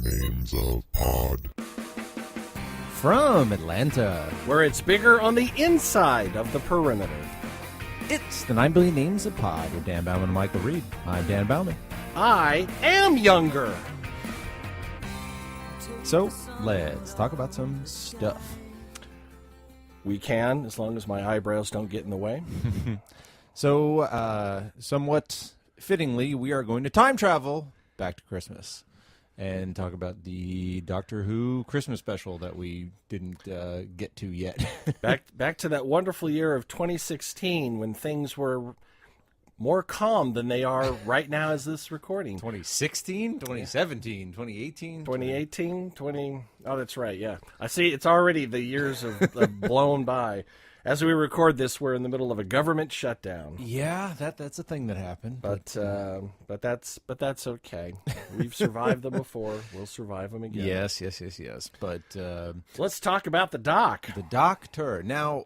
Names of Pod. From Atlanta, where it's bigger on the inside of the perimeter. it's the 9 Billion Names of Pod with Dan Bauman and Michael Reed. I'm Dan Bauman. I am younger. So, let's talk about some stuff. We can, as long as my eyebrows don't get in the way. So, somewhat fittingly, we are going to time travel back to Christmas and talk about the Doctor Who Christmas special that we didn't get to yet. Back to that wonderful year of 2016 when things were more calm than they are right now as this recording. 2016, 2017, 2018? 2018, oh, that's right, yeah. I see it's already the years have blown by. As we record this, we're in the middle of a government shutdown. Yeah, that's a thing that happened. But that's okay. We've survived them before. We'll survive them again. Yes. But Let's talk about the doc. the Doctor. Now,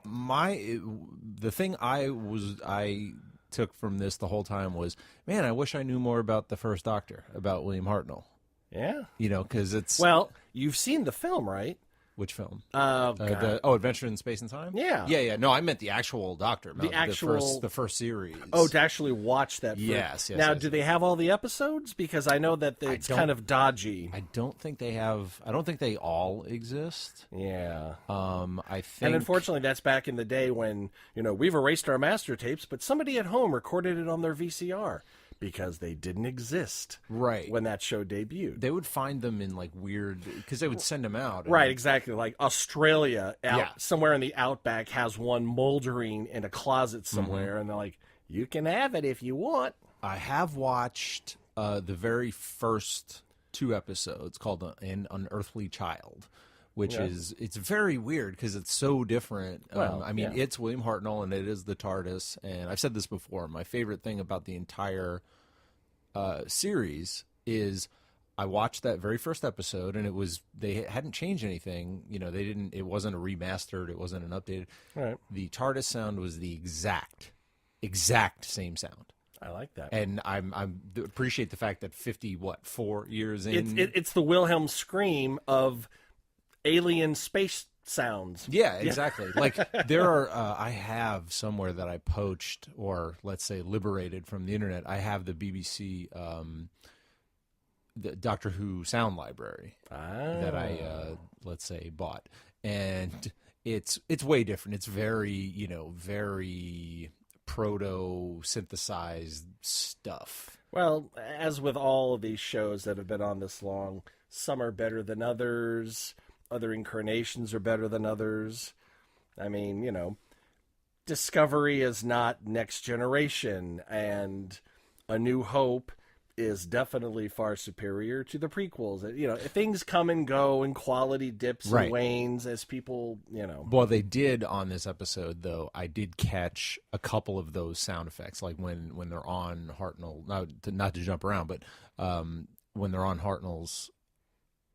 the thing I took from this the whole time was, man, I wish I knew more about the first Doctor, about William Hartnell. Yeah. You know, because it's Well, you've seen the film, right? which film? God. Adventure in Space and Time. Yeah. No, I meant the actual Doctor. the first series. Oh, to actually watch that. Yes. Now, do they have all the episodes? Because I know that it's kind of dodgy. I don't think they have. I don't think they all exist. Yeah. I think. And unfortunately, that's back in the day when, we've erased our master tapes, but somebody at home recorded it on their VCR because they didn't exist right when that show debuted. They would find them in like weird, because they would send them out. Right, exactly. Like Australia, Yeah. somewhere in the outback, has one moldering in a closet somewhere, Mm-hmm. and they're like, you can have it if you want. I have watched the very first 2 episodes called An Unearthly Child, which it's very weird because it's so different. Well, It's William Hartnell and it is the TARDIS. And I've said this before. My favorite thing about the entire series is I watched that very first episode and they hadn't changed anything. It wasn't a remastered. It wasn't an updated. Right. The TARDIS sound was the exact same sound. I like that. And I appreciate the fact that 4 years in, It's the Wilhelm scream of alien space sounds. Yeah, exactly. Like there are, I have somewhere that I poached or let's say liberated from the internet. I have the BBC, the Doctor Who sound library that I, let's say, bought, and it's way different. It's very, very proto-synthesized stuff. Well, as with all of these shows that have been on this long, some are better than others. Other incarnations are better than others. I mean, Discovery is not Next Generation, and A New Hope is definitely far superior to the prequels. Things come and go, and quality dips and wanes as people, Well, they did on this episode, though. I did catch a couple of those sound effects, like when they're on Hartnell. Not to jump around, but when they're on Hartnell's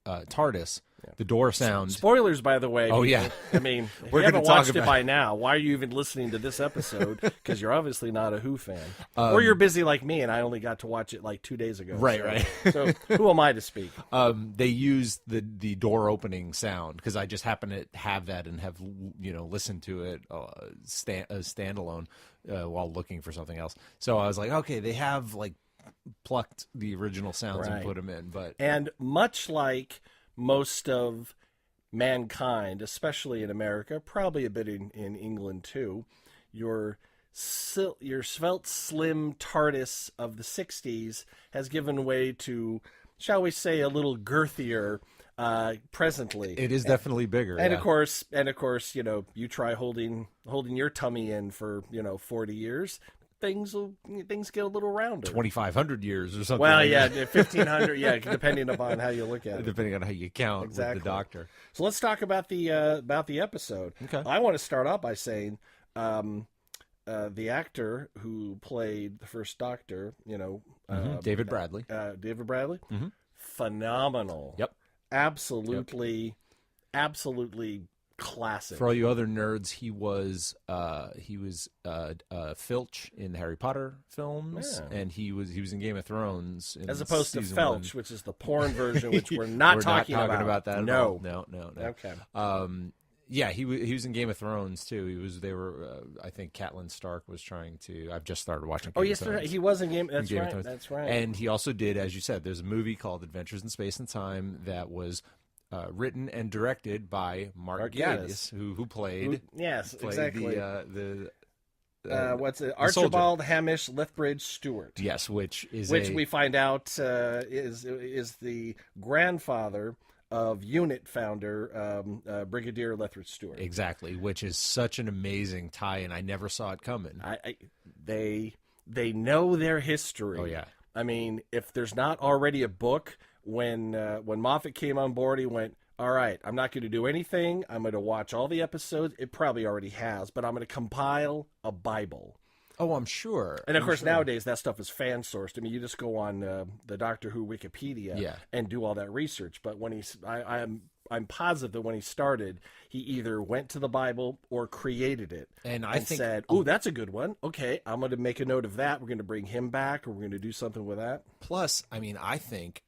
TARDIS. The door sound. Spoilers, by the way. Oh, yeah. I mean, if We're you haven't gonna talk watched it about by now, why are you even listening to this episode? Because you're obviously not a Who fan. Or you're busy like me, and I only got to watch it like 2 days ago. Right. So who am I to speak? They used the door opening sound because I just happen to have that and have listened to it standalone while looking for something else. So I was like, okay, they have like plucked the original sounds and put them in. And much like most of mankind, especially in America, probably a bit in England too, your svelte, slim TARDIS of the 60s has given way to, shall we say, a little girthier presently. It is definitely bigger. And of course, you try holding your tummy in for 40 years. Things get a little rounder. 2,500 years or something. Well, like yeah, that. 1,500. Yeah, depending upon how you look at it. Depending on how you count Exactly. with the Doctor. So let's talk about the episode. Okay. I want to start off by saying the actor who played the first Doctor, David Bradley. Phenomenal. Yep. Absolutely classic. For all you other nerds, he was Filch in the Harry Potter films, and he was in Game of Thrones. As opposed to season Felch, 1. which is the porn version, which we're not talking about that at no. all. No. Okay. Yeah, he was in Game of Thrones too. They were. I think Catelyn Stark was trying to. I've just started watching. Game of Thrones. He was in Game. That's Game of right. Thrones. That's right. And he also did, as you said, there's a movie called Adventures in Space and Time that was written and directed by Mark Gatiss, who played. Exactly. What's it? the Archibald Hamish Lethbridge Stewart. Yes, which we find out is the grandfather of Unit founder Brigadier Lethbridge Stewart. Exactly, which is such an amazing tie-in. I never saw it coming. They know their history. Oh yeah. I mean, if there's not already a book, when Moffat came on board, he went, all right, I'm not going to do anything. I'm going to watch all the episodes. It probably already has, but I'm going to compile a Bible. Oh, I'm sure. And of course, nowadays that stuff is fan sourced. I mean, you just go on the Doctor Who Wikipedia and do all that research. But when I'm positive that when he started, he either went to the Bible or created it, and said, "Oh, that's a good one. Okay, I'm going to make a note of that. We're going to bring him back, or we're going to do something with that." Plus, I mean, I think,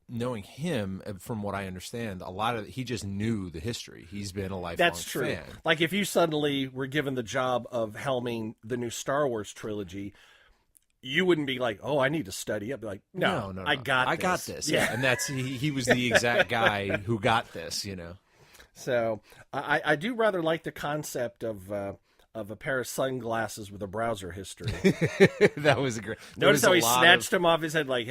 knowing him, from what I understand, he just knew the history. He's been a lifelong That's true. fan. Like if you suddenly were given the job of helming the new Star Wars trilogy, you wouldn't be like, "Oh, I need to study." I'd be like, "No, I got this." Yeah, and that's he was the exact guy who got this. So I do rather like the concept of a pair of sunglasses with a browser history. That was great. Notice how he snatched them off his head, like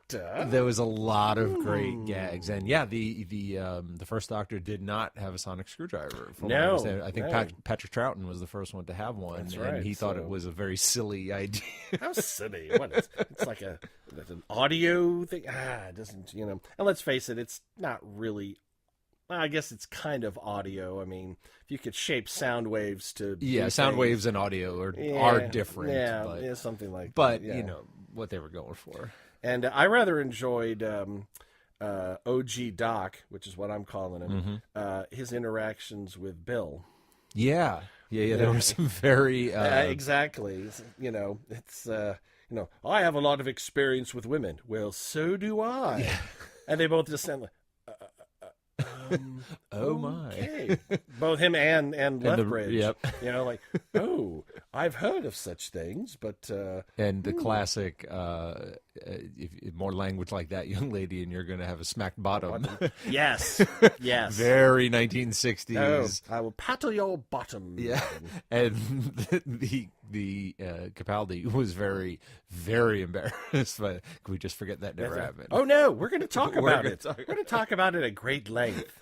Doctor. There was a lot of great gags, and the first Doctor did not have a sonic screwdriver. From what I understand. I think Patrick Troughton was the first one to have one, and he thought it was a very silly idea. How silly! It's like an audio thing. It doesn't, And let's face it, it's not really. Well, I guess it's kind of audio. I mean, if you could shape sound waves to sound waves and audio are different. Yeah, something like that. But But what they were going for. And I rather enjoyed OG Doc, which is what I'm calling him, his interactions with Bill. Yeah. There were some very exactly. It's I have a lot of experience with women. Well, so do I. Yeah. And they both just sound like. Oh my! Okay. Both him and Lethbridge. Oh, I've heard of such things, but and the classic, if more language like that, young lady, and you're going to have a smacked bottom. Yes. Very 1960s. Oh, I will paddle your bottom. Yeah, and the Capaldi was very, very embarrassed. But can we just forget that never happened? Oh no, we're going to talk about it. We're going to talk about it at great length.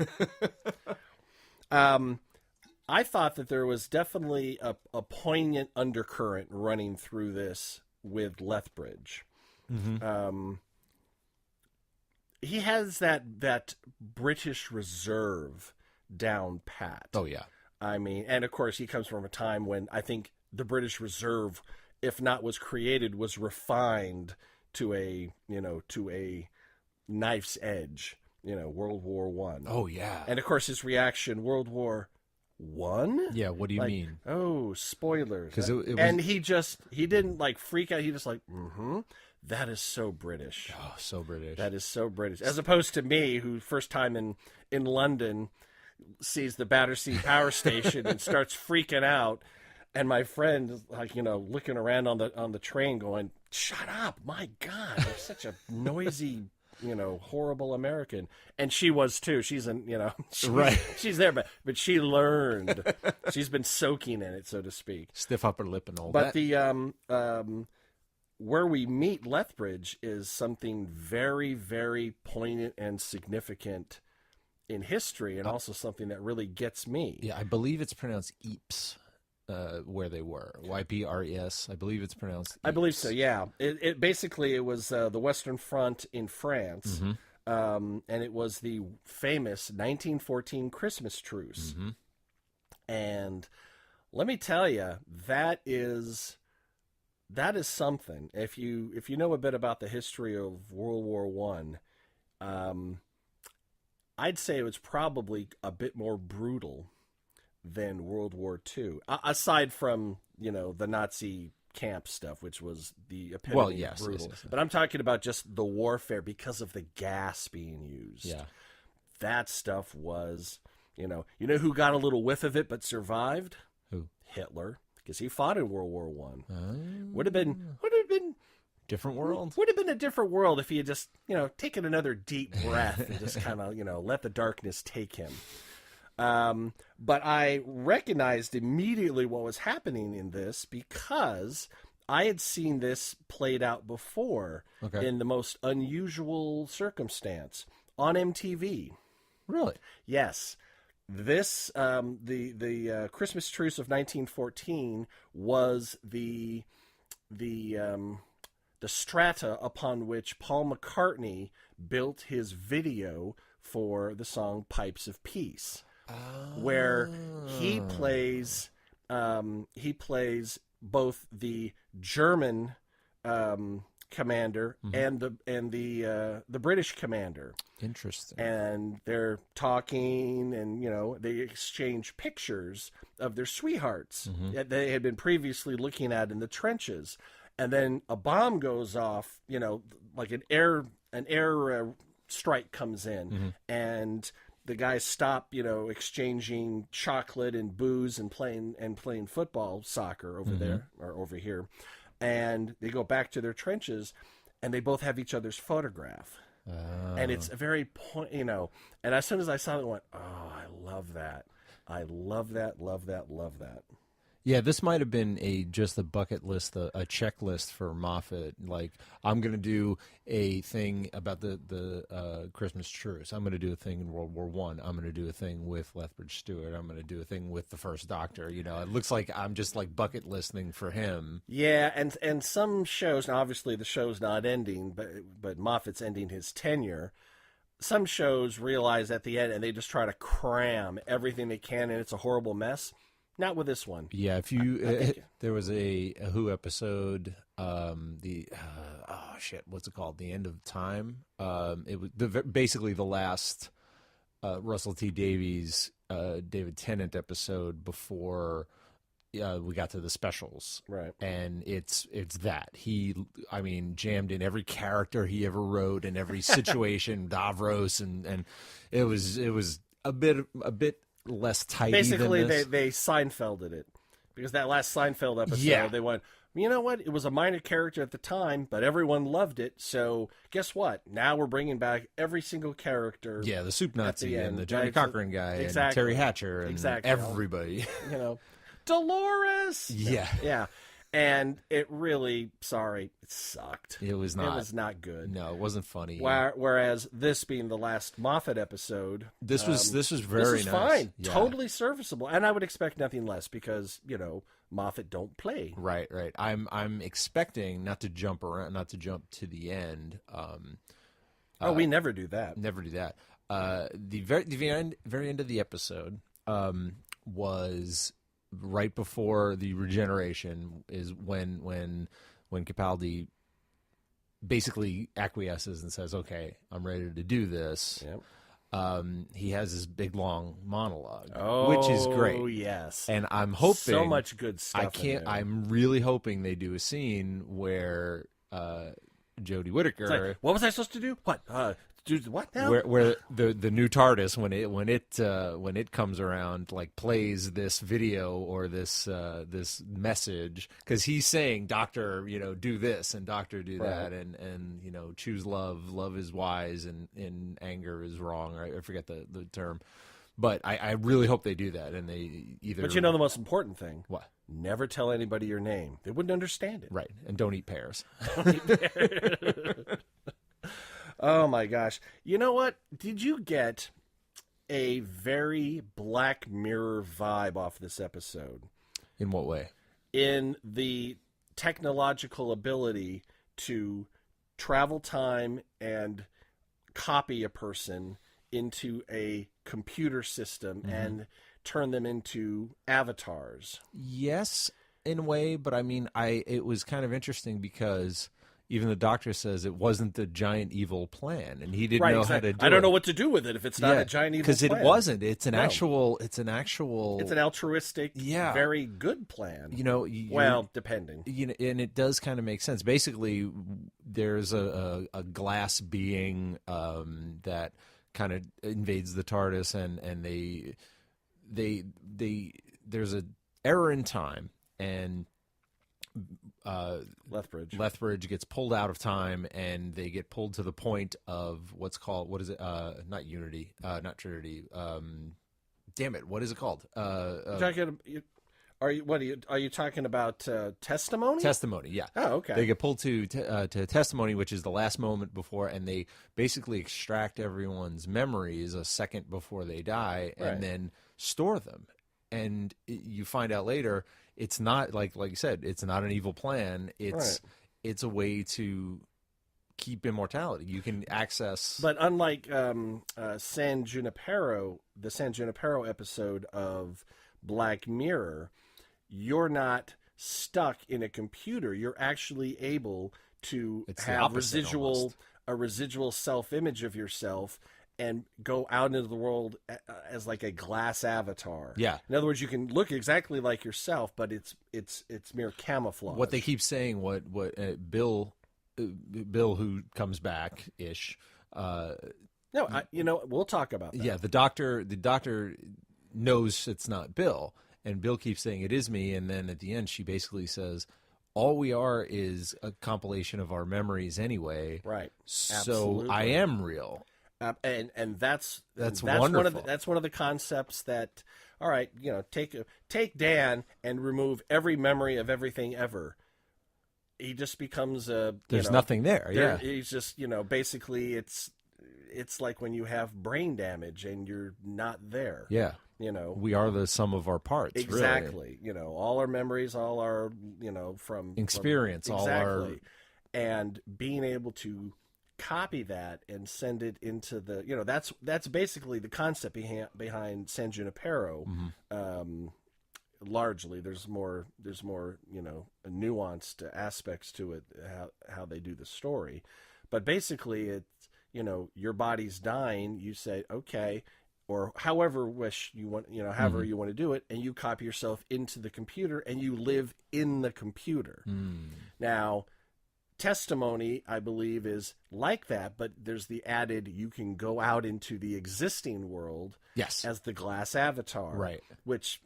I thought that there was definitely a poignant undercurrent running through this with Lethbridge. Mm-hmm. He has that British reserve down pat. Oh yeah. I mean, and of course he comes from a time when I think the British Reserve, if not was created, was refined to a knife's edge. World War I. Oh yeah. And of course his reaction, World War I? Yeah, what do you mean? Oh, spoilers. Because it was... And he didn't freak out. He just that is so British. Oh, so British. That is so British. As opposed to me, who first time in London sees the Battersea Power Station and starts freaking out, and my friend is looking around on the train going, "Shut up, my God, you're such a noisy horrible American." And she was too. She's she's there, but she learned. She's been soaking in it, so to speak. Stiff upper lip and all that. But the where we meet Lethbridge is something very, very poignant and significant in history, and also something that really gets me. Yeah, I believe it's pronounced Ypres. Where they were, Ypres. I believe it's pronounced Ypres. I believe so. Yeah, it basically was the Western Front in France, and it was the famous 1914 Christmas truce. Mm-hmm. And let me tell you, that is something. If you know a bit about the history of World War I, I'd say it was probably a bit more brutal than World War II, aside from the Nazi camp stuff, which was the epitome of brutal. Yes. But I'm talking about just the warfare because of the gas being used. Yeah. That stuff was, who got a little whiff of it but survived? Who? Hitler, because he fought in World War One. Oh. Would have been Different world. Would have been a different world if he had just, taken another deep breath and just kind of, let the darkness take him. But I recognized immediately what was happening in this because I had seen this played out before in the most unusual circumstance on MTV. Really? Yes. This, the Christmas Truce of 1914 was the strata upon which Paul McCartney built his video for the song Pipes of Peace. Where he plays both the German commander and the British commander. Interesting. And they're talking, and they exchange pictures of their sweethearts that they had been previously looking at in the trenches. And then a bomb goes off, like an air strike comes in, and the guys stop, exchanging chocolate and booze and playing football, soccer over there or over here, and they go back to their trenches, and they both have each other's photograph, and it's a very point, And as soon as I saw it, I went, "Oh, I love that! I love that! Love that! Love that!" Yeah, this might have been just a bucket list, a checklist for Moffat. Like, I'm going to do a thing about the Christmas truce. I'm going to do a thing in World War I. I'm going to do a thing with Lethbridge Stewart. I'm going to do a thing with the First Doctor. It looks like I'm just like bucket listing for him. Yeah, and some shows, now obviously the show's not ending, but Moffat's ending his tenure. Some shows realize at the end, and they just try to cram everything they can, and it's a horrible mess. Not with this one. Yeah, if you there was a Who episode, what's it called? The End of Time. It was basically the last Russell T Davies, David Tennant episode before we got to the specials. Right. And it's that he, jammed in every character he ever wrote and every situation, Davros, and it was a bit less tidy. Basically, than this. they Seinfelded it, because that last Seinfeld episode, they went, you know what? It was a minor character at the time, but everyone loved it. So guess what? Now we're bringing back every single character. Yeah, the Soup Nazi and the Johnny Right? Cochran guy and Terry Hatcher and everybody. Dolores. Yeah. Yeah. And it really, it sucked. It was not. It was not good. No, it wasn't funny. Whereas this being the last Moffat episode, this was very this is nice. Fine, Yeah. Totally serviceable, and I would expect nothing less because Moffat don't play. Right. I'm expecting not to jump to the end. We never do that. Never do that. The very end of the episode was right before the regeneration, is when Capaldi basically acquiesces and says, "Okay, I'm ready to do this." Yep. He has this big long monologue, Oh, which is great. Oh yes, and I'm hoping so much good stuff. I'm really hoping they do a scene where Jodie Whittaker. Like, what was I supposed to do? What? Do what now? Where the new TARDIS, when it comes around, like plays this video or this message, because he's saying, "Doctor, do this, and Doctor, do that, and choose love. Love is wise, and anger is wrong." I forget the term, but I really hope they do that, and they either. But the most important thing. What? Never tell anybody your name. They wouldn't understand it. Right, and don't eat pears. Oh my gosh. You know what? Did you get a very Black Mirror vibe off this episode? In what way? In the technological ability to travel time and copy a person into a computer system and turn them into avatars. Yes, in a way, but it was kind of interesting because even the doctor says it wasn't the giant evil plan, and he didn't Right, know exactly. how to do it. I don't know what to do with it if it's not a giant evil plan. Because it wasn't. It's an No. actual. It's an actual. It's an altruistic, Yeah. very good plan. You know. Well, depending. You know, and it does kind of make sense. Basically, there's a glass being that kind of invades the TARDIS, and they there's a error in time, and Lethbridge gets pulled out of time, and they get pulled to the point of what is it? Not Unity, not Trinity. Damn it, what is it called? Are you talking about testimony? Testimony, yeah. Oh, okay. They get pulled to testimony, which is the last moment before, and they basically extract everyone's memories a second before they die, and Right. then store them. And you find out later, it's not like you said, it's not an evil plan. It's a way to keep immortality. You can access. But unlike San Junipero, the San Junipero episode of Black Mirror, you're not stuck in a computer. You're actually able to It's the have opposite almost. a residual self-image of yourself and go out into the world as like a glass avatar. Yeah. In other words, you can look exactly like yourself, but it's mere camouflage. What they keep saying, what Bill, who comes back ish. No, we'll talk about that. Yeah, the doctor knows it's not Bill, and Bill keeps saying it is me, and then at the end she basically says, all we are is a compilation of our memories anyway. Right. So Absolutely. I am real. And that's wonderful. That's one of the concepts that, all right, take Dan and remove every memory of everything ever. He just becomes There's nothing there. Yeah. He's just basically it's like when you have brain damage and you're not there. Yeah. We are the sum of our parts. Exactly. Really. All our memories, all our from experience, from, all our and being able to copy that and send it into the that's basically the concept behind San Junipero. Mm-hmm. Largely there's more nuanced aspects to it, how they do the story, but basically it's your body's dying, you say okay, or however wish you want, however Mm-hmm. you want to do it, and you copy yourself into the computer and you live in the computer. Now testimony, I believe, is like that, but there's the added you can go out into the existing world Yes. as the glass avatar. Right. Which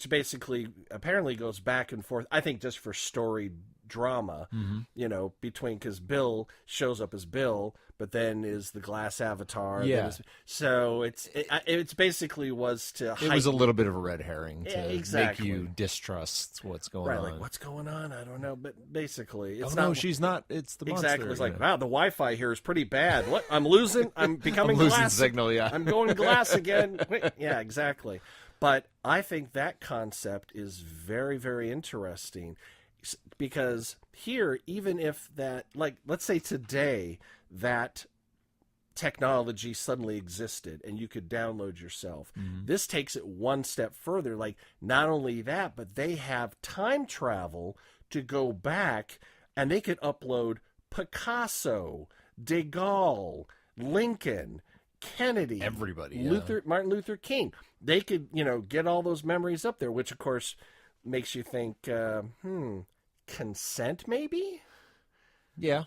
basically apparently goes back and forth, I think just for story drama, between, because Bill shows up as Bill, but then is the glass avatar. Yeah. So it's basically was to It was a little bit of a red herring to exactly. make you distrust what's going right, on. like what's going on? I don't know, but basically it's no, she's not. It's the monster. exactly. It's like, wow, the Wi-Fi here is pretty bad. What? I'm losing. I'm becoming I'm losing glass. signal. Yeah. I'm going glass again. Wait, yeah, exactly. But I think that concept is very, very interesting, because here, even if that, like, let's say today that technology suddenly existed and you could download yourself, this takes it one step further. Like, not only that, but they have time travel to go back, and they could upload Picasso, De Gaulle, Lincoln, Kennedy, Everybody, yeah. Martin Luther King. They could, get all those memories up there, which of course makes you think, consent maybe? Yeah.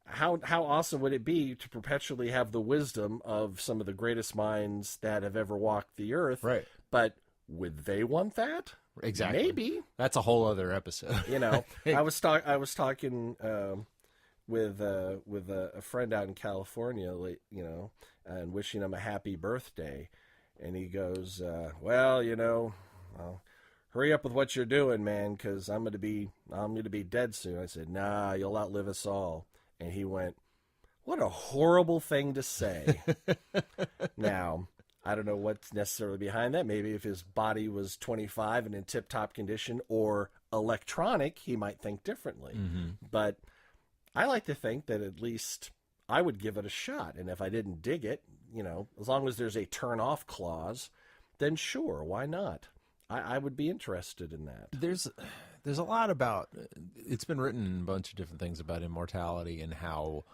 How awesome would it be to perpetually have the wisdom of some of the greatest minds that have ever walked the earth? Right. But would they want that? Exactly. Maybe. That's a whole other episode. I was talking with a friend out in California, and wishing him a happy birthday, and he goes, "Well, hurry up with what you're doing, man, because I'm gonna be dead soon." I said, "Nah, you'll outlive us all." And he went, "What a horrible thing to say." Now, I don't know what's necessarily behind that. Maybe if his body was 25 and in tip-top condition, or electronic, he might think differently. But I like to think that at least I would give it a shot. And if I didn't dig it, as long as there's a turn-off clause, then sure, why not? I would be interested in that. There's a lot about, it's been written a bunch of different things about immortality and how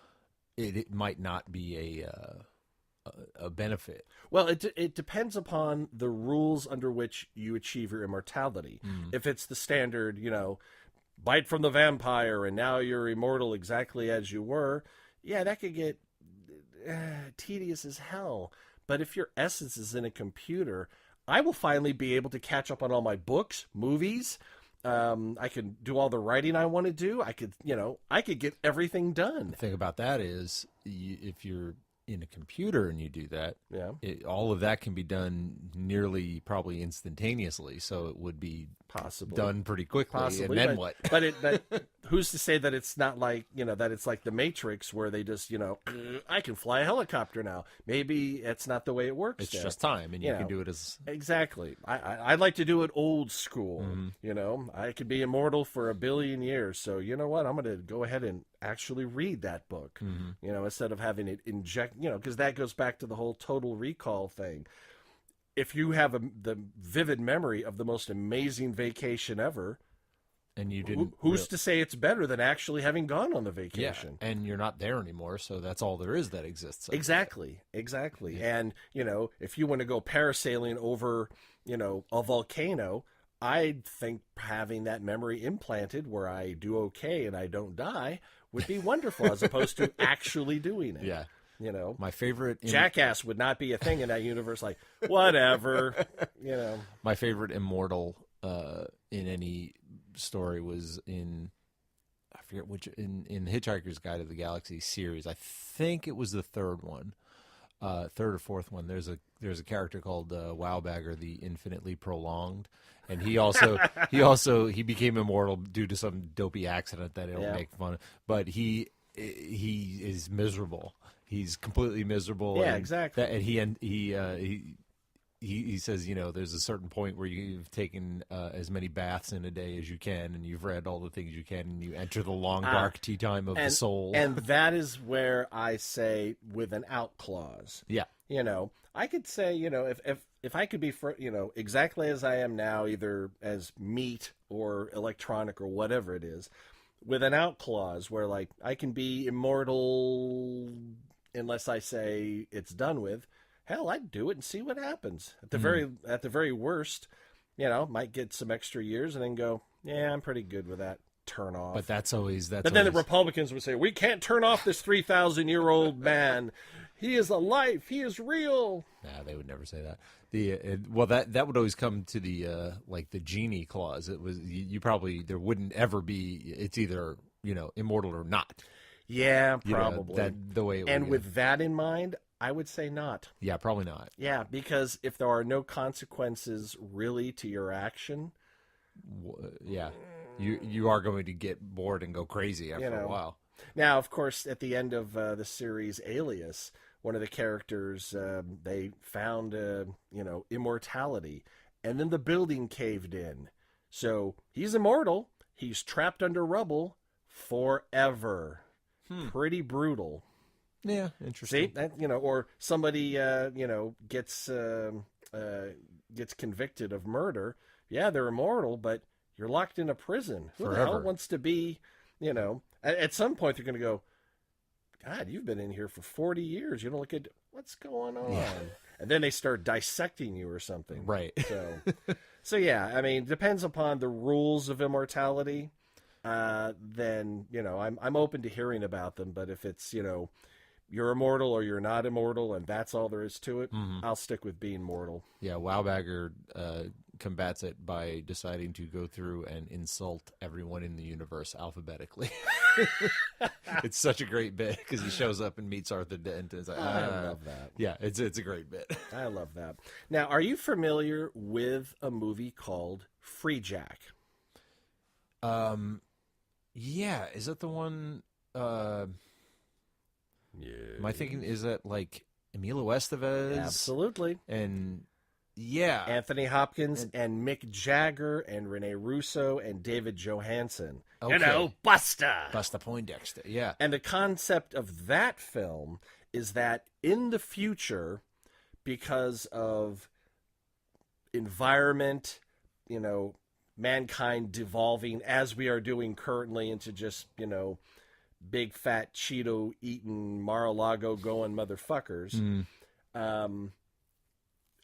it might not be a benefit. Well, it depends upon the rules under which you achieve your immortality. If it's the standard, bite from the vampire and now you're immortal exactly as you were, yeah, that could get tedious as hell. But if your essence is in a computer, I will finally be able to catch up on all my books, movies. I can do all the writing I want to do. I could get everything done. The thing about that is, if you're in a computer and you do that, Yeah. all of that can be done nearly probably instantaneously. So it would be Possibly done pretty quickly. Possibly, and then what? But who's to say that it's not like, that it's like the Matrix where they just, I can fly a helicopter now. Maybe it's not the way it works. It's there. just time, and you can do it as... Exactly. I'd like to do it old school. I could be immortal for 1 billion years. So you know what? I'm going to go ahead and actually read that book, instead of having it inject, because that goes back to the whole Total Recall thing. If you have the vivid memory of the most amazing vacation ever, and you didn't, who's to say it's better than actually having gone on the vacation? Yeah, and you're not there anymore, so that's all there is that exists. Exactly. Yeah. And if you want to go parasailing over a volcano, I think having that memory implanted where I do okay and I don't die would be wonderful, as opposed to actually doing it. Yeah. My favorite... Jackass would not be a thing in that universe. Like, whatever, My favorite immortal in any story was in... I forget which... In the Hitchhiker's Guide to the Galaxy series. I think it was the third one. Third or fourth one. There's a character called Wowbagger, the Infinitely Prolonged. And he became immortal due to some dopey accident that it'll make fun of. But he is miserable. He's completely miserable. Yeah, and exactly. And he says, there's a certain point where you've taken as many baths in a day as you can, and you've read all the things you can, and you enter the long, dark tea time of the soul. And that is where I say with an out clause. Yeah. I could say, if I could be, exactly as I am now, either as meat or electronic or whatever it is, with an out clause where, like, I can be immortal unless I say it's done with. Hell, I'd do it and see what happens. At the very worst, might get some extra years and then go, yeah, I'm pretty good with that. Turn off. But that's always... But then the Republicans would say, we can't turn off this 3,000-year-old man. He is alive. He is real. Nah, they would never say that. That would always come to the the genie clause. It was you probably there wouldn't ever be. It's either immortal or not. Yeah, probably. The way. And with that in mind, I would say not. Yeah, probably not. Yeah, because if there are no consequences really to your action, yeah, you are going to get bored and go crazy after a while. Now, of course, at the end of the series Alias, one of the characters, they found, immortality, and then the building caved in. So he's immortal. He's trapped under rubble forever. Pretty brutal. Yeah, interesting. See, that, or somebody, gets convicted of murder. Yeah, they're immortal, but you're locked in a prison. Who the hell wants to be, at some point they're going to go, God, you've been in here for 40 years. You don't look at what's going on. Yeah. And then they start dissecting you or something. Right. So yeah, I mean, depends upon the rules of immortality. Then, I'm open to hearing about them. But if it's, you're immortal or you're not immortal and that's all there is to it, I'll stick with being mortal. Yeah, Wowbagger combats it by deciding to go through and insult everyone in the universe alphabetically. It's such a great bit because he shows up and meets Arthur Dent. And it's like, I love that. Yeah, it's a great bit. I love that. Now, are you familiar with a movie called Free Jack? Yeah, is that the one? Yeah. Am I thinking? Is that like Emilio Estevez? Absolutely. And yeah, Anthony Hopkins and Mick Jagger and Rene Russo and David Johansen. Okay. Busta Poindexter. Yeah. And the concept of that film is that in the future, because of environment, mankind devolving as we are doing currently into just, big fat Cheeto eating Mar-a-Lago going motherfuckers.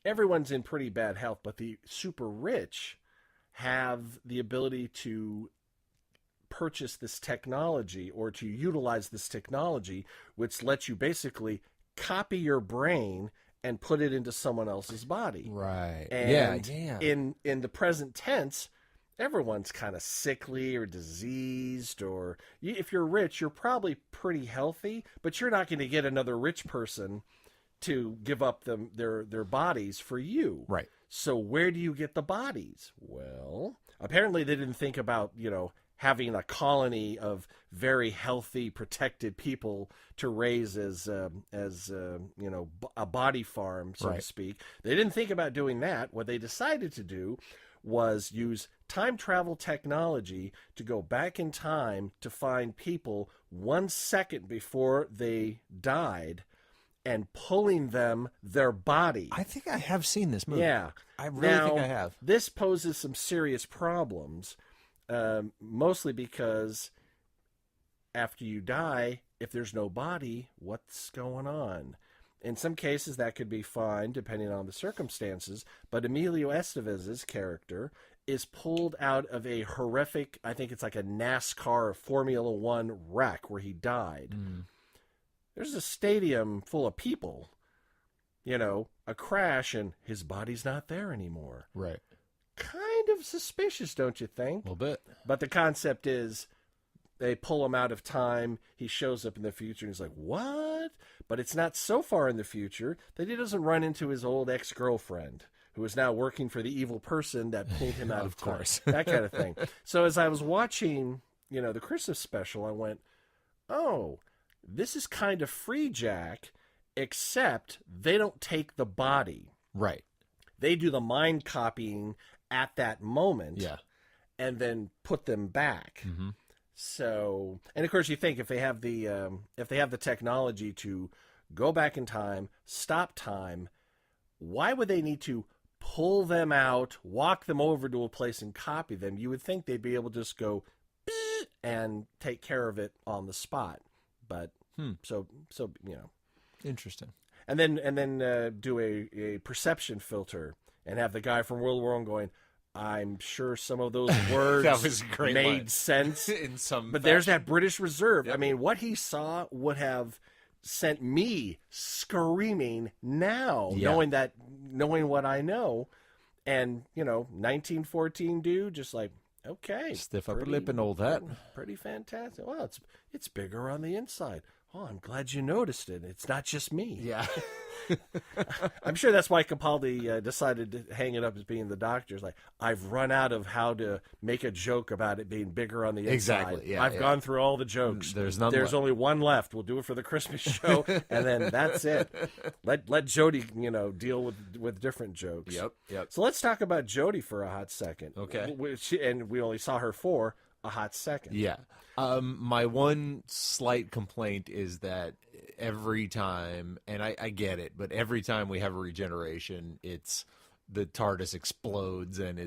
Everyone's in pretty bad health, but the super rich have the ability to purchase this technology or to utilize this technology, which lets you basically copy your brain and put it into someone else's body. Right. And yeah. in the present tense, everyone's kind of sickly or diseased, or if you're rich, you're probably pretty healthy, but you're not going to get another rich person to give up their bodies for you. Right. So where do you get the bodies? Well, apparently they didn't think about, having a colony of very healthy, protected people to raise as a body farm, so to speak. They didn't think about doing that. What they decided to do was use time travel technology to go back in time to find people 1 second before they died and pulling them their body. I think I have seen this movie. Yeah. I really think I have. This poses some serious problems, mostly because after you die, if there's no body, what's going on? In some cases, that could be fine, depending on the circumstances, but Emilio Estevez's character is pulled out of a horrific, I think it's like a NASCAR Formula One wreck where he died. There's a stadium full of people, a crash, and his body's not there anymore. Right. Kind of suspicious, don't you think? A little bit. But the concept is they pull him out of time. He shows up in the future, and he's like, what? But it's not so far in the future that he doesn't run into his old ex-girlfriend, who is now working for the evil person that pulled him out of time. course. That kind of thing. So as I was watching, the Christmas special, I went, oh, this is kind of Free Jack, except they don't take the body. Right. They do the mind copying at that moment. Yeah. And then put them back. So, and of course, you think if they have the technology to go back in time, stop time, why would they need to pull them out, walk them over to a place, and copy them? You would think they'd be able to just go and take care of it on the spot. But so Interesting. and then do a perception filter and have the guy from World War I going, I'm sure some of those words That was a great made line. sense In some but there's fashion. that British Reserve. Yep. I mean, what he saw would have sent me screaming now, Yeah. knowing what I know. And, 1914 dude, just like, okay. Stiff upper lip and all that. Pretty fantastic. Well, it's bigger on the inside. Oh, I'm glad you noticed it. It's not just me. Yeah. I'm sure that's why Capaldi decided to hang it up as being the doctor. It's like, I've run out of how to make a joke about it being bigger on the inside. Exactly, yeah, I've yeah. gone through all the jokes. There's none There's left. only one left. We'll do it for the Christmas show, and then that's it. Let Jodie, deal with different jokes. Yep. So let's talk about Jodie for a hot second. Okay. And we only saw her for a hot second. Yeah. My one slight complaint is that every time, and I get it, but every time we have a regeneration, it's the TARDIS explodes and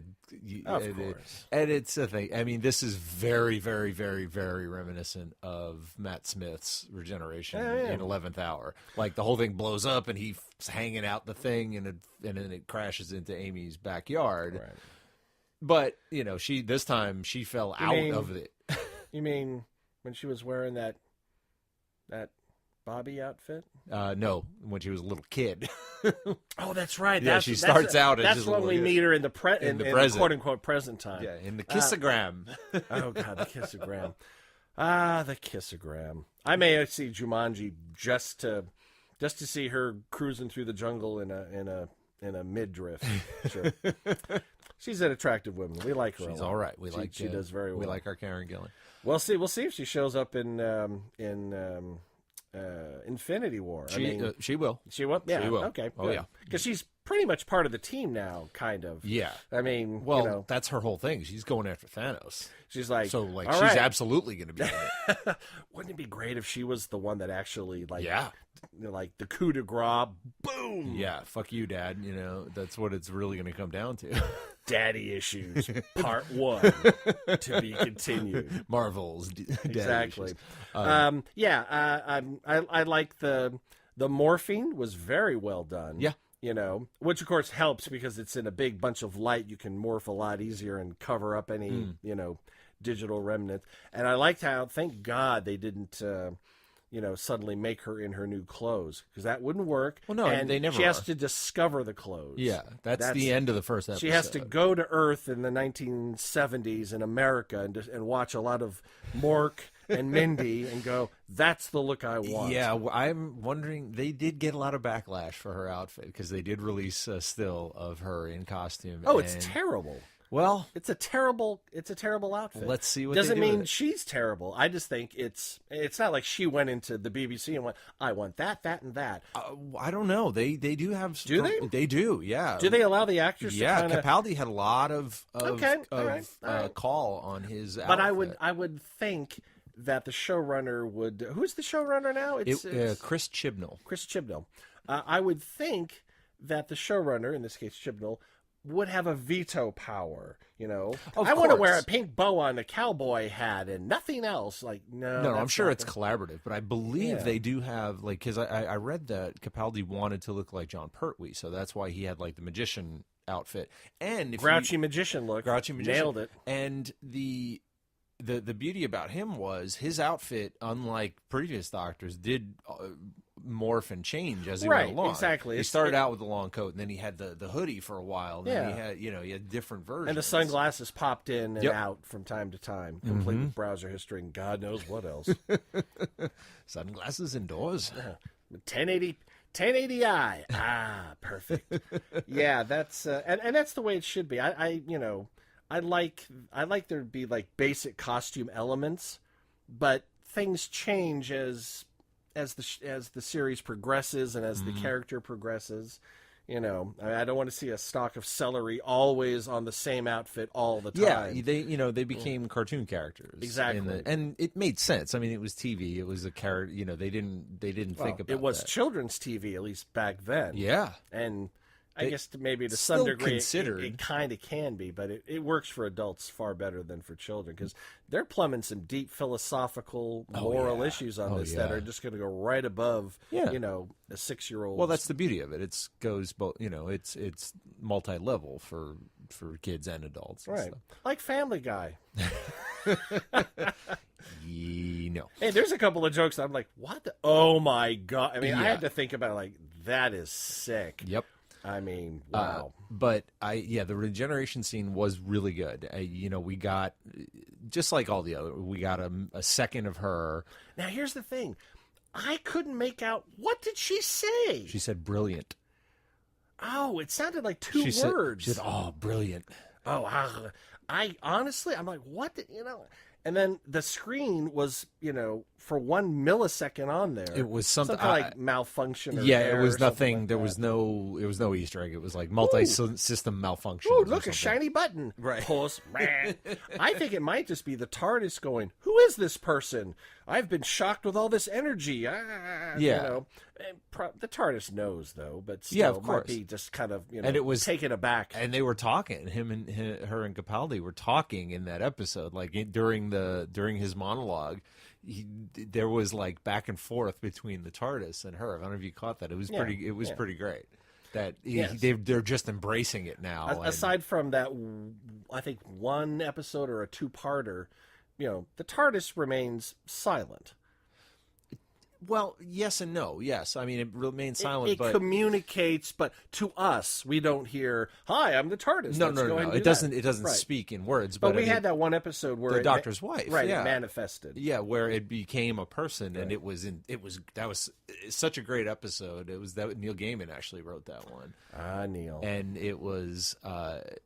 Of course. and it's a thing. I mean, this is very, very, very, very reminiscent of Matt Smith's regeneration in 11th Hour. Like the whole thing blows up and he's hanging out the thing and then it crashes into Amy's backyard. Right. But this time she fell out of it. You mean when she was wearing that Bobby outfit? No, when she was a little kid. Oh, that's right. Yeah, she starts out as That's just a when little we kid. meet her in the In the the present. quote unquote present time. Yeah, in the kissogram. Oh God, the kissogram. The kissogram. I may see Jumanji just to see her cruising through the jungle in a midriff. Sure. She's an attractive woman. We like her. She's a lot. all right. We like she does very well. We like our Karen Gillan. We'll see if she shows up in Infinity War. She will. She will. Yeah. She will. Okay. Oh, yeah. Because she's pretty much part of the team now, kind of. Yeah. I mean, Well, that's her whole thing. She's going after Thanos. she's like, So, like, all she's right. absolutely going to be in it. Wouldn't it be great if she was the one that actually like the coup de grace, boom. Yeah, fuck you, Dad. That's what it's really going to come down to. Daddy issues, part 1, to be continued. Marvel's daddy Exactly. issues. I like the morphine was very well done. Yeah. Which of course helps because it's in a big bunch of light. You can morph a lot easier and cover up any, digital remnants. And I liked how, thank God they didn't, suddenly make her in her new clothes, because that wouldn't work. Well, no, and they never she has are. to discover the clothes. Yeah, that's the end of the first episode. She has to go to Earth in the 1970s in America and watch a lot of Mork and Mindy and go, that's the look I want. Yeah, I'm wondering, they did get a lot of backlash for her outfit because they did release a still of her in costume. Oh, it's terrible. Well, it's a terrible outfit. Let's see what doesn't they do mean with it. she's terrible. I just think it's not like she went into the BBC and went, I want that, and that. I don't know. They do have. Do they? They do. Yeah. Do they allow the actors? Yeah, to kinda... Capaldi had a lot of Okay, all right. call on his. But outfit. I would think that the showrunner would. Who's the showrunner now? It's Chris Chibnall. Chris Chibnall. I would think that the showrunner, in this case Chibnall, would have a veto power. I want to wear a pink bow on a cowboy hat and nothing else. Like, no, I'm sure it's collaborative, but I believe Yeah. they do have, like, because I read that Capaldi wanted to look like John Pertwee, so that's why he had like the magician outfit and grouchy magician look. Grouchy magician. Nailed it. And the beauty about him was his outfit, unlike previous doctors, did morph and change as he went along. Exactly. He started out with the long coat, and then he had the hoodie for a while. And then he had different versions. And the sunglasses popped in and Yep. out from time to time, complete with browser history and God knows what else. Sunglasses indoors. 1080i. Ah, perfect. Yeah, that's and that's the way it should be. I like there to be like basic costume elements, but things change as the series progresses and as the character progresses. I don't want to see a stalk of celery always on the same outfit all the time. Yeah, they became cartoon characters. Exactly. And it made sense. I mean, it was TV. It was a character. They didn't think about it was that. children's TV, at least back then. Yeah. And I guess maybe to still some degree considered. it kind of can be, but it works for adults far better than for children, because they're plumbing some deep philosophical, moral issues on this that are just going to go right above, a 6-year-old. Well, that's the beauty of it. It goes both. It's multi-level for kids and adults. And right, stuff. like Family Guy. Hey, there's a couple of jokes that I'm like, what? Oh my God! I mean, I had to think about it, like, that is sick. Yep. I mean, wow. But the regeneration scene was really good. We got, just like all the other, we got a second of her. Now, here's the thing. I couldn't make out, what did she say? She said brilliant. Oh, it sounded like two words. She said, oh, brilliant. Oh, I honestly, I'm like, what did, and then the screen was, for 1 millisecond on there. It was something like malfunction. Or it was nothing. Like there was no Easter egg. It was like multi-system malfunction. Oh, look, a shiny button. Right. Pulse. I think it might just be the TARDIS going, who is this person? I've been shocked with all this energy. The TARDIS knows, though, but still, of course. might be just kind of, and it was taken aback. And they were talking. Her and Capaldi were talking in that episode, like during his monologue. There was like back and forth between the TARDIS and her. I don't know if you caught that. It was pretty great. That they're just embracing it now. Aside from that, I think one episode or a 2-parter, the TARDIS remains silent. Well, yes and no. Yes, I mean it remains silent. It communicates, but to us, we don't hear, "Hi, I'm the TARDIS." No. It doesn't. It doesn't right. speak in words. But we had that one episode where the Doctor's wife, right? It manifested. Yeah, where it became a person, and it was that was such a great episode. It was that Neil Gaiman actually wrote that one. Neil. And it was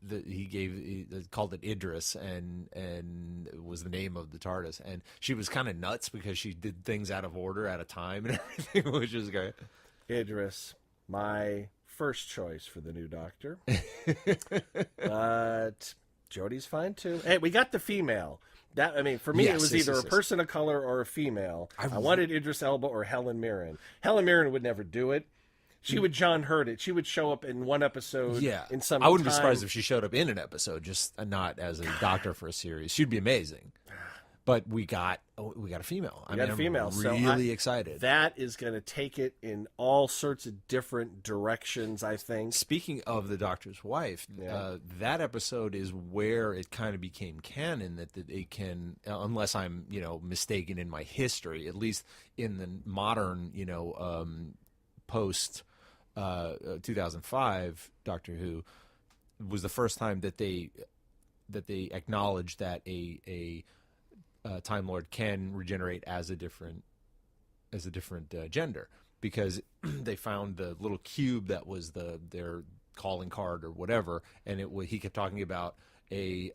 he called it Idris, and it was the name of the TARDIS, and she was kind of nuts because she did things out of order at a time and everything, which is great. Idris, my first choice for the new Doctor. But Jodie's fine too. Hey, we got the female. That, I mean, for me, Yes, it was yes, either yes, a yes. person of color or a female. I wanted Idris Elba or Helen Mirren. Helen Mirren would never do it. She would John Hurt it. She would show up in one episode. Yeah, in some I wouldn't be time. surprised if she showed up in an episode, just not as a doctor for a series. She'd be amazing. But we got a female. We got a female. I'm So really excited. That is going to take it in all sorts of different directions, I think. Speaking of the doctor's wife, that episode is where it kind of became canon that it can, unless I'm mistaken in my history, at least in the modern post 2005 Doctor Who, was the first time that they acknowledged that a Time Lord can regenerate as a different gender, because they found the little cube that was their calling card or whatever, and he kept talking about a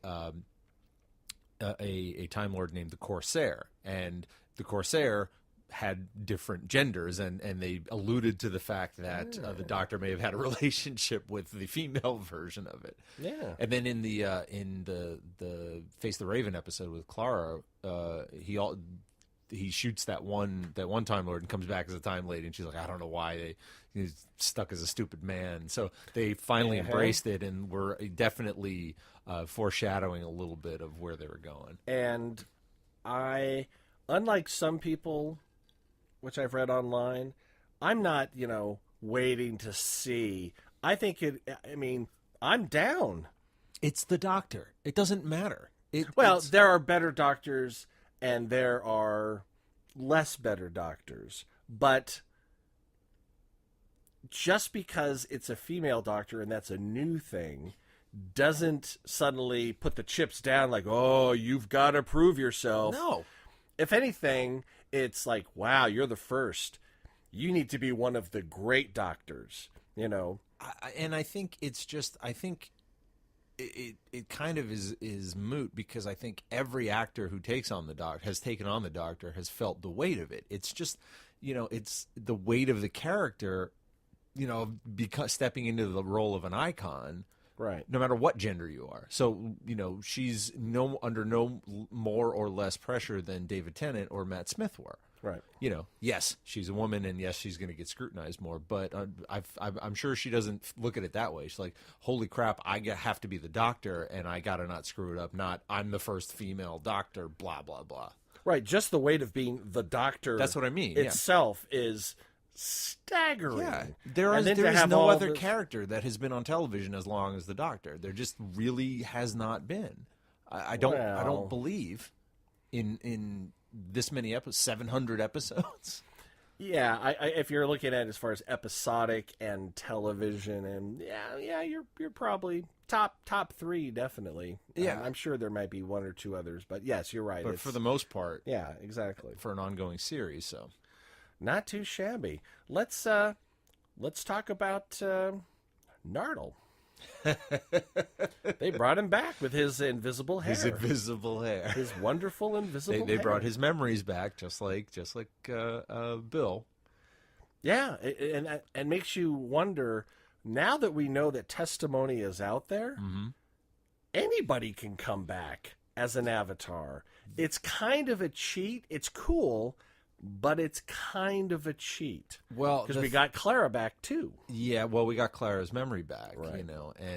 Time Lord named the Corsair, and the Corsair had different genders, and they alluded to the fact that the Doctor may have had a relationship with the female version of it. Yeah. And then in the Face the Raven episode with Clara, he shoots that one Time Lord and comes back as a Time Lady, and she's like, I don't know why he's stuck as a stupid man. So they finally embraced it, and were definitely foreshadowing a little bit of where they were going. And unlike some people, which I've read online, I'm not, waiting to see. I mean, I'm down. It's the Doctor. It doesn't matter. There are better doctors and there are less better doctors. But just because it's a female doctor and that's a new thing doesn't suddenly put the chips down like, oh, you've got to prove yourself. No. If anything, it's like, wow, you're the first. You need to be one of the great doctors, And I think it's just, it kind of is moot, because I think every actor who takes on the Doctor, has taken on the Doctor, has felt the weight of it. It's just, it's the weight of the character, because stepping into the role of an icon. Right. No matter what gender you are. So, she's under no more or less pressure than David Tennant or Matt Smith were. Right. Yes, she's a woman, and yes, she's going to get scrutinized more. But I'm sure she doesn't look at it that way. She's like, holy crap, I have to be the Doctor, and I got to not screw it up. Not, I'm the first female Doctor, blah, blah, blah. Right. Just the weight of being the Doctor. That's what I mean. Itself is staggering. Yeah, there is no other character that has been on television as long as the Doctor. There just really has not been. I don't believe in this many episodes, 700 episodes. Yeah, if you're looking at it as far as episodic and television, and you're probably top three, definitely. Yeah, I'm sure there might be one or two others, but yes, you're right. But for the most part, yeah, exactly, for an ongoing series, so. Not too shabby. Let's talk about Nardole. They brought him back with his invisible hair. His wonderful invisible hair. They brought his memories back, just like Bill. Yeah, and makes you wonder, now that we know that testimony is out there, anybody can come back as an avatar. It's kind of a cheat. It's cool, but it's kind of a cheat. Well, because we got Clara back too. Yeah, well, we got Clara's memory back, right.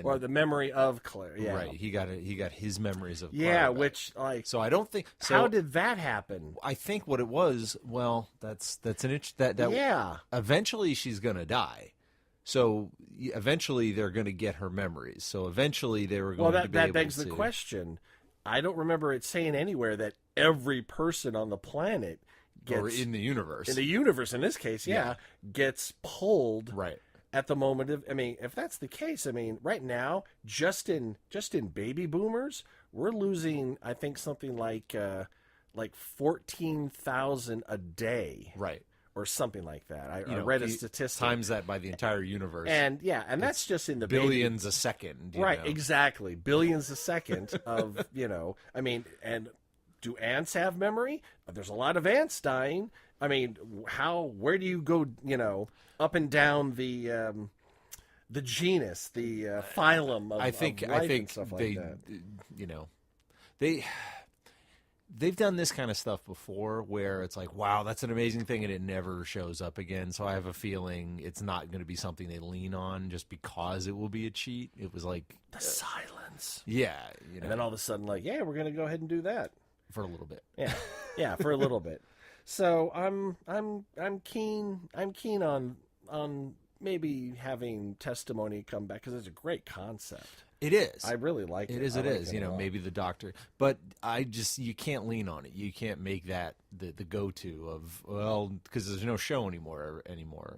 or the memory of Clara. Yeah, right. He got his memories of Clara. Yeah, back. which so I don't think. So how did that happen? I think what it was. Well, that's an itch that yeah. Eventually, she's gonna die. So eventually, they're gonna get her memories. So eventually, they were going to be able to. That begs the question. I don't remember it saying anywhere that every person on the planet gets, or in the universe. In the universe, in this case, gets pulled right at the moment of. I mean, if that's the case, right now, just in baby boomers, we're losing, I think, something like 14,000 a day, right, or something like that. I read a statistic. Times that by the entire universe, and that's just in the billions a second, right? Exactly, billions a second of and. Do ants have memory? There's a lot of ants dying. Where do you go, up and down the genus, the phylum of life and stuff like that? they've done this kind of stuff before where it's like, wow, that's an amazing thing, and it never shows up again. So I have a feeling it's not going to be something they lean on just because it will be a cheat. It was like The silence. yeah, And then all of a sudden, like, yeah, we're going to go ahead and do that. for a little bit. Yeah, yeah, for a little bit. So I'm keen on maybe having testimony come back because it's a great concept. It is. I really like it. It is. I It like is. it You a know, lot. maybe the doctor, but you can't lean on it. You can't make that the go-to of, well, because there's no show anymore.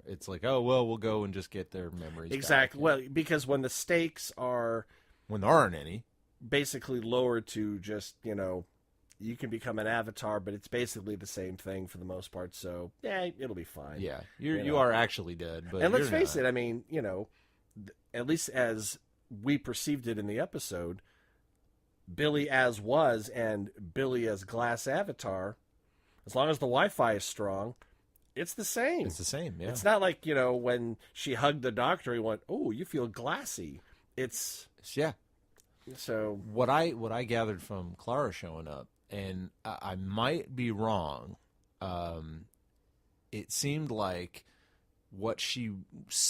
It's like, oh well, we'll go and just get their memories. Exactly. back. Well, because when the stakes are When there aren't any. basically lowered to just, you can become an avatar, but it's basically the same thing for the most part. So yeah, it'll be fine. Yeah, You you know. are actually dead. But And let's you're face not. it, I mean, at least as we perceived it in the episode, Billy as was and Billy as glass avatar, as long as the Wi-Fi is strong, it's the same. It's the same. Yeah. It's not like, when she hugged the doctor, he went, "Oh, you feel glassy." It's Yeah. so What I gathered from Clara showing up, and I might be wrong, it seemed like what she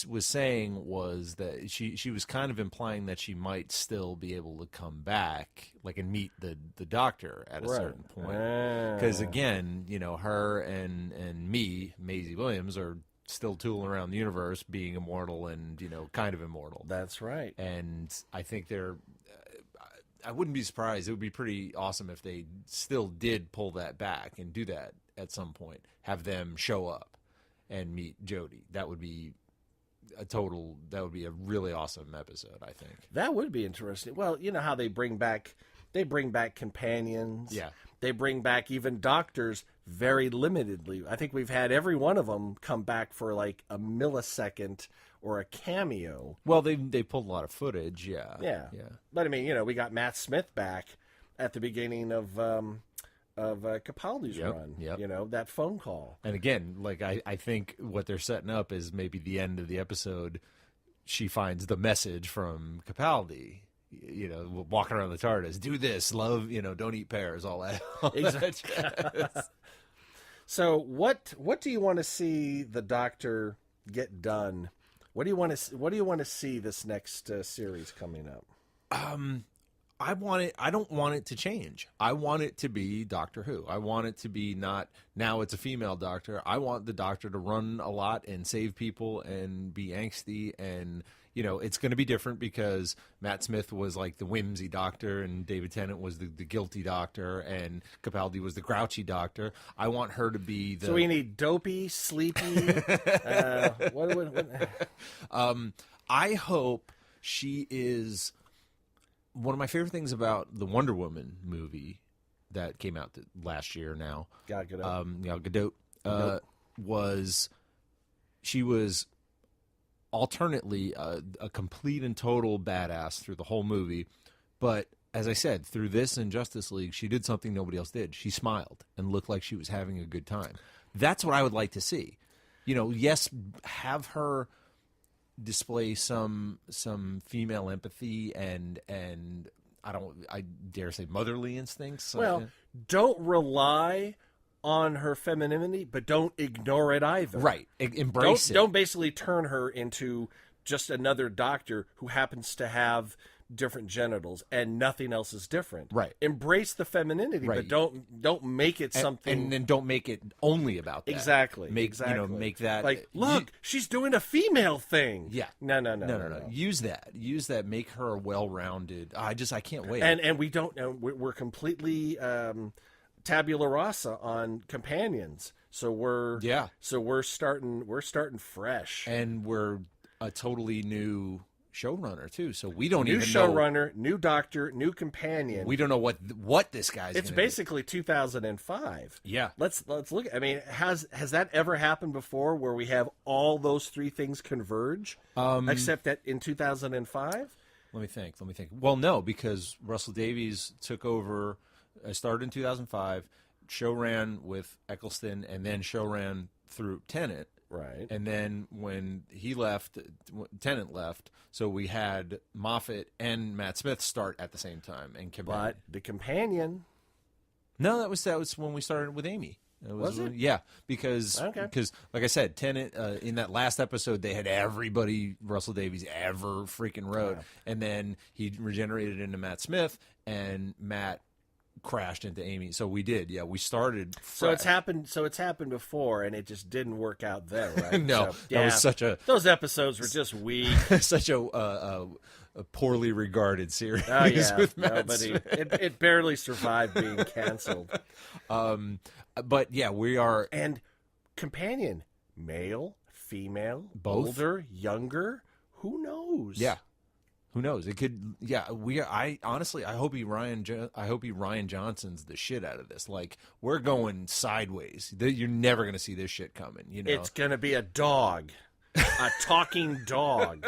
was saying was that she was kind of implying that she might still be able to come back, like, and meet the doctor at a certain point. Because again, her and me, Maisie Williams, are still tooling around the universe, being immortal and kind of immortal. That's right. And I think they're. I wouldn't be surprised. It would be pretty awesome if they still did pull that back and do that at some point. Have them show up and meet Jodie. That would be a really awesome episode, I think. That would be interesting. Well, you know how they bring back companions. Yeah. They bring back even doctors very limitedly. I think we've had every one of them come back for like a millisecond or a cameo. Well, they pulled a lot of footage, yeah. Yeah. Yeah. But I mean, we got Matt Smith back at the beginning of Capaldi's Yep, run. yep. That phone call. And again, like I think what they're setting up is maybe the end of the episode, she finds the message from Capaldi. Walking around the TARDIS, do this, love, don't eat pears, all that. Exactly. So what do you want to see the Doctor get done? What do you want to see this next series coming up? I don't want it to change. I want it to be Doctor Who. I want it to be not now it's a female doctor. I want the doctor to run a lot and save people and be angsty, and it's going to be different because Matt Smith was like the whimsy doctor and David Tennant was the guilty doctor and Capaldi was the grouchy doctor. I want her to be the. So we need dopey, sleepy. What? I hope she is. One of my favorite things about the Wonder Woman movie that came out last year now, Gal Gadot. Gal Gadot, was she was alternately a complete and total badass through the whole movie. But as I said, through this and Justice League, she did something nobody else did. She smiled and looked like she was having a good time. That's what I would like to see. Yes, have her display some female empathy and I dare say motherly instincts. Well, don't rely on her femininity, but don't ignore it either. right, embrace it. Don't basically turn her into just another doctor who happens to have different genitals and nothing else is different. Right. Embrace the femininity, Right. but don't make it something. and then don't make it only about that. Exactly. Make make that like, look, she's doing a female thing. Yeah. No. Use that. Make her well-rounded. I can't wait. And we don't. We're completely tabula rasa on companions. So we're starting fresh. And we're a totally new showrunner too. So we don't New even showrunner, new doctor, new companion. We don't know what this guy's. It's gonna basically 2005. Yeah. Let's look. I mean, has that ever happened before where we have all those three things converge? Except that in 2005. Let me think. Well, no, because Russell Davies took over. Started in 2005. Show ran with Eccleston, and then show ran through Tennant. Right. And then when he left, Tennant left, so we had Moffat and Matt Smith start at the same time. And But the companion No, that was when we started with Amy. Was it? Yeah, because Okay. like I said, Tennant in that last episode they had everybody Russell Davies ever freaking wrote, and then he regenerated into Matt Smith, and Matt crashed into Amy. So we did, yeah. We started. So it's fresh. happened. So it's happened before, and it just didn't work out then, right? No, So, that was such a Those episodes were just weak. such a poorly regarded series. Oh yeah, with Matt nobody. Smith. It barely survived being canceled. But yeah, we are. And companion, male, female, Both? older, younger. Who knows? Yeah. Who knows? It could. Yeah, I honestly, I hope he Ryan Johnson's the shit out of this. Like, we're going sideways. You're never gonna see this shit coming. You know, It's gonna be a dog, a talking dog.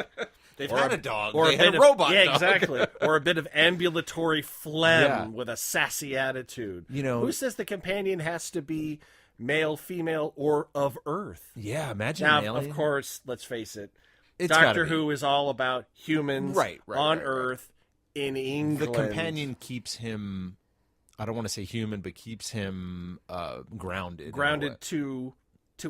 they've Or had a- a dog. Or They a had bit a of, robot. yeah, dog. exactly. Or a bit of ambulatory phlegm Yeah. with a sassy attitude. You know- who says the companion has to be male, female, or of Earth? Yeah, imagine Now, an alien. of course, let's face it. It's gotta Doctor be. Who is all about humans Right, on right. Earth in The England. companion keeps him. I don't want to say human, but keeps him grounded. in a grounded way. to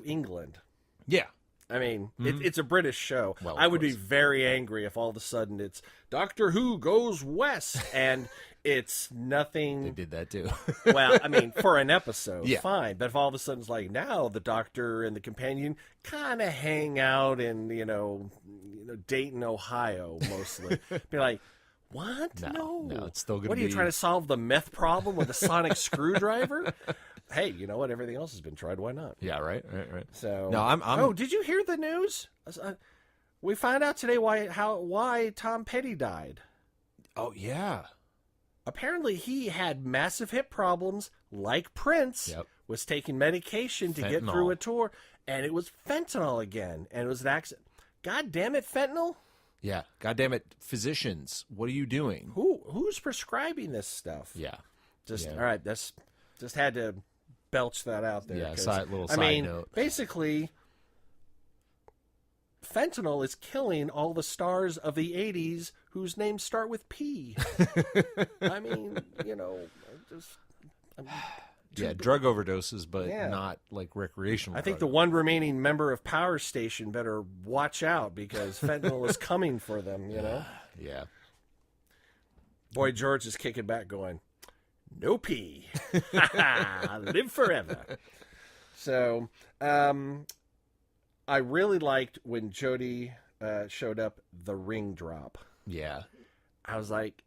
England. Yeah. I mean, it's a British show. Well, of I would be course. very angry if all of a sudden it's Doctor Who goes west and it's They nothing. did that too. Well, I mean, for an episode, Yeah. fine. But if all of a sudden it's like now the Doctor and the companion kind of hang out in Dayton, Ohio, mostly, be like, what? No, it's still gonna What are you be- trying to solve the meth problem with a sonic screwdriver? Hey, you know what? Everything else has been tried. Why not? Yeah. Right. So No, I'm. Oh, did you hear the news? We found out today why Tom Petty died. Oh yeah. Apparently, he had massive hip problems, like Prince. Yep. Was taking medication to get Fentanyl. through a tour, and it was fentanyl again, and it was an accident. God damn it, fentanyl! Yeah. God damn it, physicians! What are you doing? Who's prescribing this stuff? Yeah. Just Yeah. all right. That's just had to belch that out there. Yeah, 'cause, little I side mean, note. basically, fentanyl is killing all the stars of the '80s whose names start with P. I mean, Yeah, drug overdoses, but Yeah. not like recreational. I think the drug one remaining member of Power Station better watch out because fentanyl is coming for them. Yeah. Boy George is kicking back, going, "No P, live forever." So, I really liked when Jodie showed up. The ring drop. Yeah. I was like,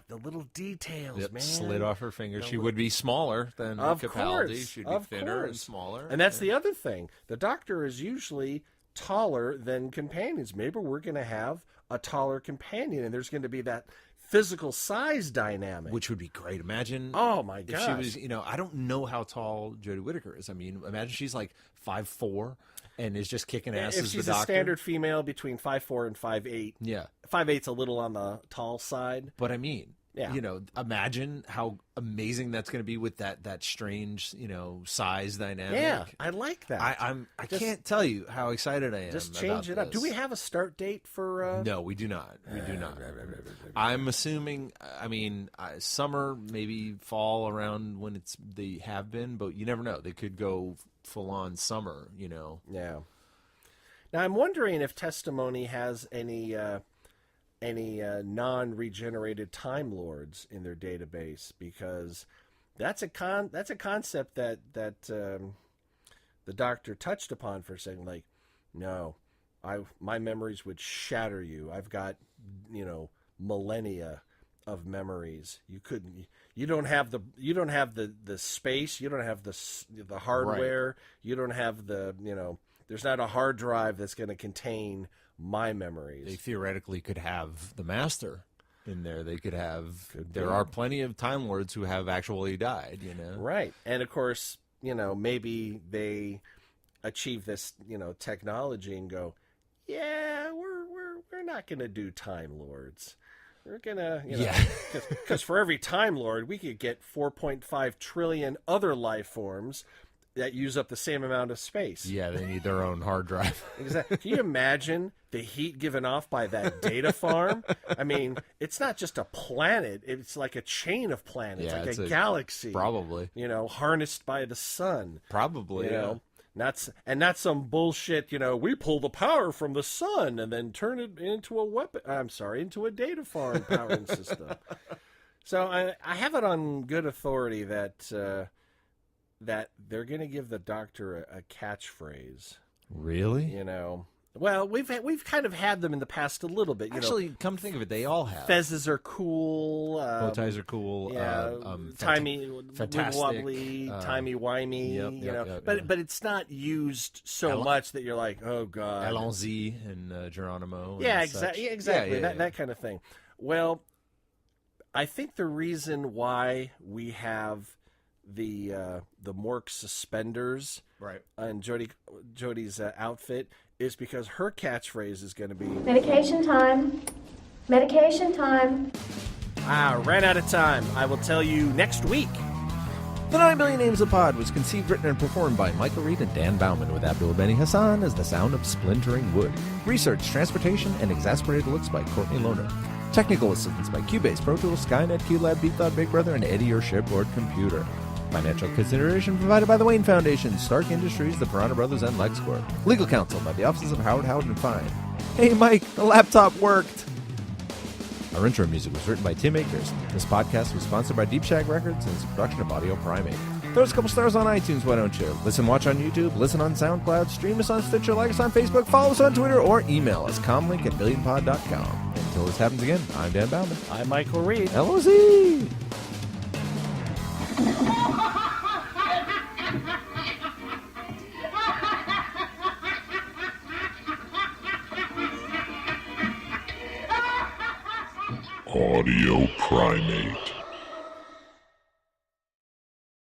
the little details, Yep, man. slid off her finger. She would be smaller than Of Capaldi. course, She'd be of thinner and course. smaller. And that's the other thing. The Doctor is usually taller than companions. Maybe we're going to have a taller companion, and there's going to be that physical size dynamic. Which would be great. Imagine. Oh my If gosh. she was, I don't know how tall Jodie Whittaker is. I mean, imagine she's like 5'4" and is just kicking ass if as she's the a Doctor. standard female between 5'4" and 5'8", Yeah. 5'8's a little on the tall side. But I mean, Yeah. imagine how amazing that's going to be with that strange, size dynamic. Yeah, I like that. I can't tell you how excited I am. Just about change it up. Do this. we have a start date for? No, we do not. We do not. I'm assuming. I mean, summer, maybe fall, around when they have been, but you never know. They could go full on summer. Yeah. Now I'm wondering if Testimony has any non-regenerated Time Lords in their database, because that's a concept that the Doctor touched upon for a second. Like, no, my memories would shatter you. I've got millennia of memories. You don't have the space. You don't have the hardware. You don't have there's not a hard drive that's going to contain my memories. They theoretically could have the Master in there. They could have. There be. are plenty of Time Lords who have actually died. Right. And of course, maybe they achieve this, technology and go, yeah, we're not going to do Time Lords. We're going to, Yeah. because for every Time Lord, we could get 4.5 trillion other life forms. that use up the same amount of space. Yeah, they need their own hard drive. Exactly. Can you imagine the heat given off by that data farm? I mean, it's not just a planet. It's like a chain of planets, Yeah, like it's a a- galaxy. Probably. Harnessed by the sun. Probably, You yeah. know, not some bullshit, we pull the power from the sun and then turn it into into a data farm powering system. So I have it on good authority that they're going to give the Doctor a catchphrase. Really? Well, we've kind of had them in the past a little bit. Actually, come to think of it, they all have. Fezzes are cool. Bow ties are cool. Yeah, timey, fantastic, wobbly, timey wimey. Yep, but it's not used so much that you're like, oh god. Allons-y and Geronimo. Yeah, and such. exactly. Yeah. That kind of thing. Well, I think the reason why we have the Mork suspenders, Right. on Jodie's outfit is because her catchphrase is going to be Medication time. Medication time. ran out of time. I will tell you next week. The 9 Billion Names of Pod was conceived, written, and performed by Michael Reed and Dan Bauman, with Abdul Beni Hassan as the sound of splintering wood. Research, transportation, and exasperated looks by Courtney Lohner. Technical assistance by Cubase, Pro Tools, Skynet, QLab, Beatthought, Big Brother, and Eddie, your shipboard computer. Financial consideration provided by the Wayne Foundation, Stark Industries, the Piranha Brothers, and LexCorp. Legal counsel by the offices of Howard and Fine. Hey, Mike, the laptop worked! Our intro music was written by Tim Akers. This podcast was sponsored by Deep Shack Records and is a production of Audio Primate. Throw us a couple stars on iTunes, why don't you? Listen, watch on YouTube, listen on SoundCloud, stream us on Stitcher, like us on Facebook, follow us on Twitter, or email us, comlink@billionpod.com. Until this happens again, I'm Dan Bauman. I'm Michael Reed. LOZ! Audio Primate.